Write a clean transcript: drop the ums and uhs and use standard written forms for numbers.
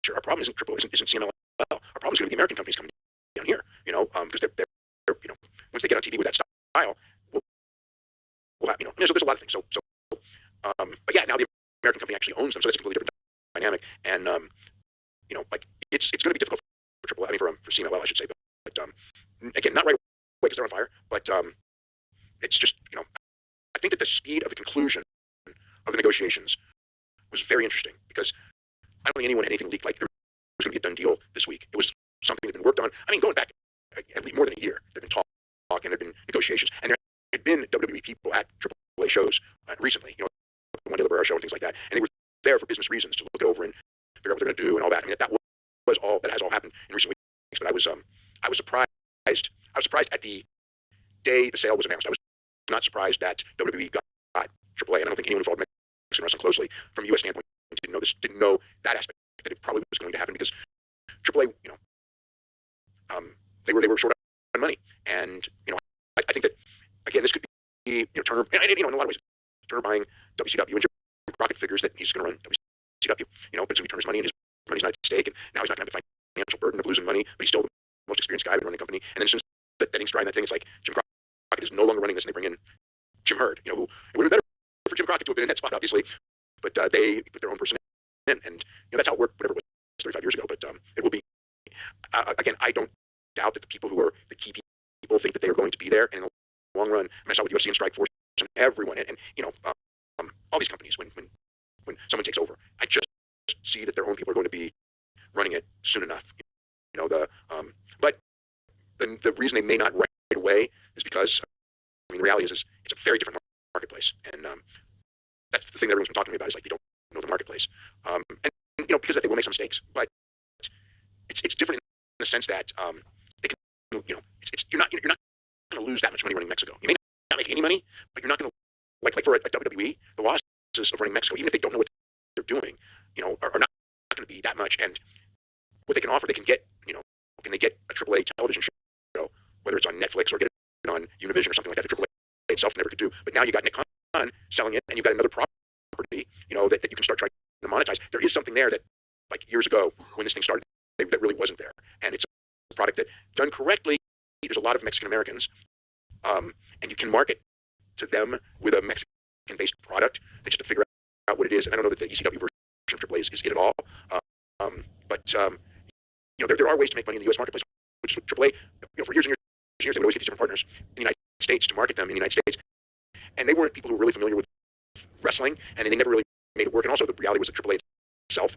future. Our problem isn't CMLL. Our problem is going to be the American companies coming down here, because they're once they get on TV with that style, we'll have, there's a lot of things. But yeah, now the American company actually owns them, so that's a completely different dynamic. And like it's going to be difficult for AAA, for CMLL, I should say. But again, not right away because they're on fire. But it's just, I think that the speed of the conclusion of the negotiations was very interesting because I don't think anyone had anything leaked like there was going to be a done deal this week. It was something that had been worked on. I mean, going back at least more than a year, there had been talk and there had been negotiations, and there had been WWE people at AAA shows recently, the One Day Libera show and things like that, and they were there for business reasons to look it over and figure out what they're going to do and all that. I mean, that has all happened in recent weeks. But I was surprised. I was surprised at the day the sale was announced. I was not surprised that WWE got AAA, and I don't think anyone who followed Mexican wrestling closely from a U.S. standpoint didn't know that aspect, that it probably was going to happen because AAA, they were short on money, and I think that again this could be Turner, and in a lot of ways Turner buying WCW, and Jim Crockett figures that he's going to run WCW, but it's going to be Turner's money, and his money's not at stake, and now he's not going to have the financial burden of losing money, but he's still the most experienced guy in running the company. And then as soon as that ink's dry in that thing, it's like Jim Crockett is no longer running this, and they bring in Jim Herd, who it would have been better for Jim Crockett to have been in that spot, obviously, but they put their own person in, and that's how it worked, whatever it was 35 years ago. But it will be again. I don't doubt that the people who are the key people think that they are going to be there, and in the long run, I saw with UFC and Strikeforce and everyone, and all these companies when someone takes over, I just see that their own people are going to be running it soon enough. But the reason they may not right away is because the reality is it's a very different marketplace, and that's the thing that everyone's been talking to me about, is like they don't know the marketplace, and because of that they will make some mistakes, but it's different in the sense that they can, you're not going to lose that much money running Mexico. You may not make any money, but you're not going to like for a WWE, the losses of running Mexico, even if they don't know what they're doing, are not going to be that much. And what they can offer, they can get, can they get a AAA television show, whether it's on Netflix or get it on Univision or something like that, the AAA itself never could do. But now you got Nick Khan selling it, and you've got another property, that you can start trying to monetize. There is something there that, like years ago when this thing started, that really wasn't there. And it's a product that, done correctly, there's a lot of Mexican Americans, and you can market to them with a Mexican-based product. They just have to figure out what it is. And I don't know that the ECW version of AAA is it at all. But there are ways to make money in the U.S. marketplace, which is what AAA, for years and years, they would always get these different partners in the United States to market them in the United States. And they weren't people who were really familiar with wrestling, and they never really made it work. And also the reality was that AAA itself